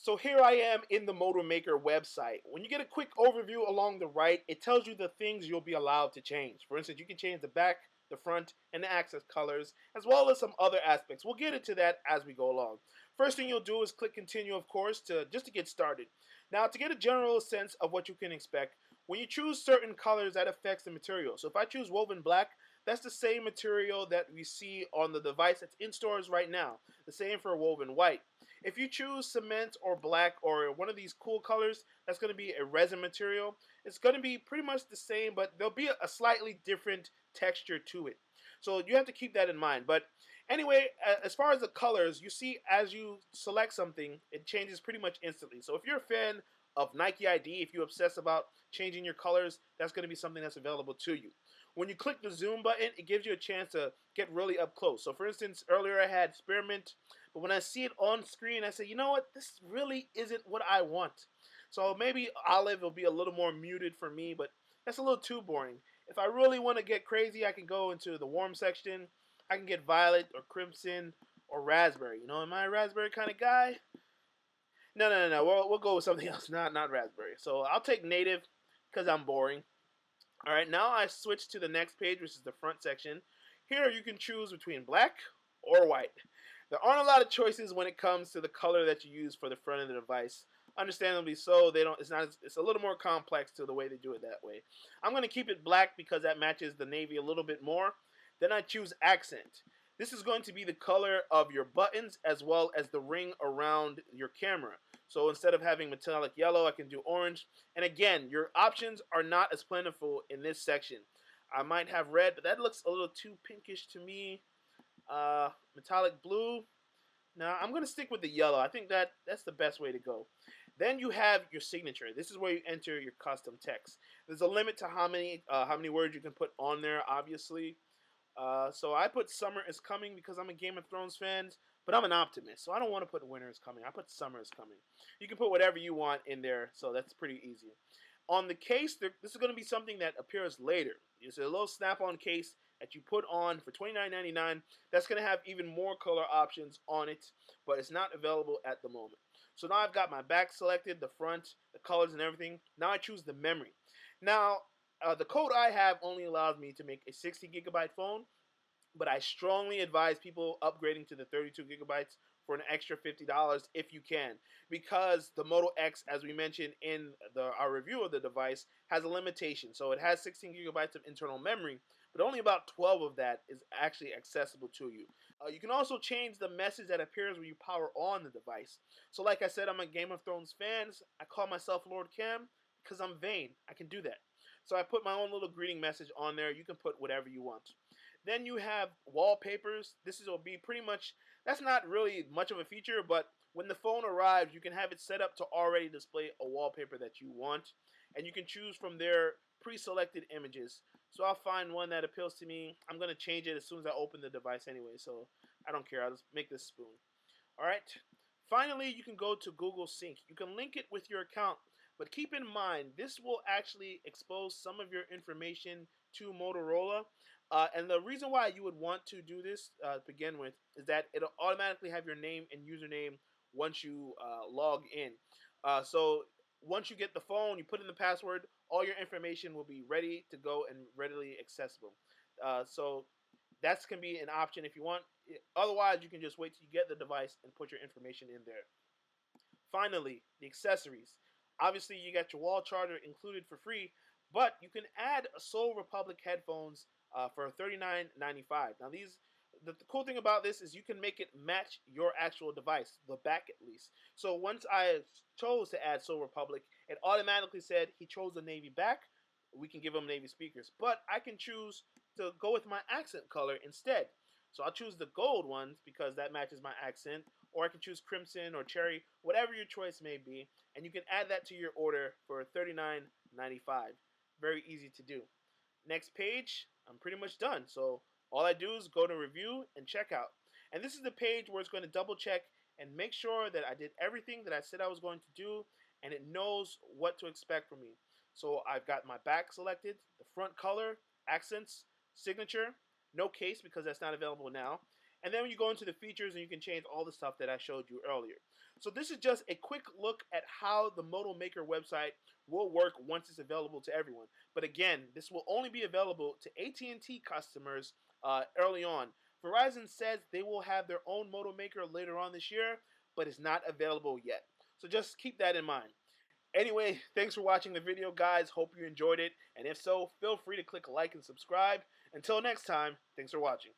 So here I am in the Moto Maker website. When you get a quick overview along the right, it tells you the things you'll be allowed to change. For instance, you can change the back, the front, and the access colors, as well as some other aspects. We'll get into that as we go along. First thing you'll do is click continue, of course, just to get started. Now, to get a general sense of what you can expect, when you choose certain colors, that affects the material. So if I choose woven black, that's the same material that we see on the device that's in stores right now. The same for woven white. If you choose cement or black or one of these cool colors, that's going to be a resin material. It's going to be pretty much the same, but there'll be a slightly different texture to it. So you have to keep that in mind. But anyway, as far as the colors, you see as you select something, it changes pretty much instantly. So if you're a fan of Nike ID, if you obsess about changing your colors, that's going to be something that's available to you. When you click the zoom button, it gives you a chance to get really up close. So for instance, earlier I had spearmint, but when I see it on screen, I say, you know what, this really isn't what I want. So maybe olive will be a little more muted for me, but that's a little too boring. If I really want to get crazy, I can go into the warm section. I can get violet or crimson or raspberry. You know, am I a raspberry kind of guy? No. We'll go with something else, not raspberry. So I'll take native because I'm boring. All right, now I switch to the next page, which is the front section. Here you can choose between black or white. There aren't a lot of choices when it comes to the color that you use for the front of the device. Understandably so, they don't. It's not. It's a little more complex to the way they do it that way. I'm going to keep it black because that matches the navy a little bit more. Then I choose accent. This is going to be the color of your buttons as well as the ring around your camera. So instead of having metallic yellow, I can do orange. And again, your options are not as plentiful in this section. I might have red, but that looks a little too pinkish to me. Metallic blue. Now I'm going to stick with the yellow. I think that's the best way to go. Then you have your signature. This is where you enter your custom text. There's a limit to how many words you can put on there, obviously. So I put summer is coming because I'm a Game of Thrones fan, but I'm an optimist, so I don't want to put winter is coming. I put summer is coming. You can put whatever you want in there, so that's pretty easy. On the case, this is going to be something that appears later. It's a little snap-on case that you put on for $29.99. That's going to have even more color options on it, but it's not available at the moment. So now I've got my back selected, the front, the colors and everything. Now I choose the memory. Now, the code I have only allows me to make a 60 gigabyte phone, but I strongly advise people upgrading to the 32 gigabytes for an extra $50 if you can, because the Moto X, as we mentioned in our review of the device, has a limitation. So it has 16 gigabytes of internal memory, but only about 12 of that is actually accessible to you. You can also change the message that appears when you power on the device. So like I said, I'm a Game of Thrones fan. I call myself Lord Cam because I'm vain. I can do that. So I put my own little greeting message on there. You can put whatever you want. Then you have wallpapers. Will be pretty much, that's not really much of a feature, but when the phone arrives, you can have it set up to already display a wallpaper that you want. And you can choose from their pre-selected images. So I'll find one that appeals to me. I'm going to change it as soon as I open the device anyway, so I don't care. I'll just make this spoon. All right. Finally, you can go to Google Sync. You can link it with your account, but keep in mind, this will actually expose some of your information to Motorola. And the reason why you would want to do this to begin with is that it'll automatically have your name and username once you log in. So once you get the phone, you put in the password, all your information will be ready to go and readily accessible. So that can be an option if you want. Otherwise, you can just wait till you get the device and put your information in there. Finally, the accessories. Obviously, you got your wall charger included for free, but you can add a Soul Republic headphones for $39.95. Now, the cool thing about this is you can make it match your actual device, the back at least. So once I chose to add Soul Republic, it automatically said he chose the navy back. We can give him navy speakers, but I can choose to go with my accent color instead. So I'll choose the gold ones because that matches my accent, or I can choose crimson or cherry, whatever your choice may be, and you can add that to your order for $39.95. Very easy to do. Next page, I'm pretty much done. So all I do is go to review and checkout. And this is the page where it's going to double check and make sure that I did everything that I said I was going to do, and it knows what to expect from me. So I've got my back selected, the front color, accents, signature, no case because that's not available now. And then when you go into the features, and you can change all the stuff that I showed you earlier. So this is just a quick look at how the Moto Maker website will work once it's available to everyone. But again, this will only be available to AT&T customers early on. Verizon says they will have their own Moto Maker later on this year, but it's not available yet. So just keep that in mind. Anyway, thanks for watching the video, guys. Hope you enjoyed it. And if so, feel free to click like and subscribe. Until next time, thanks for watching.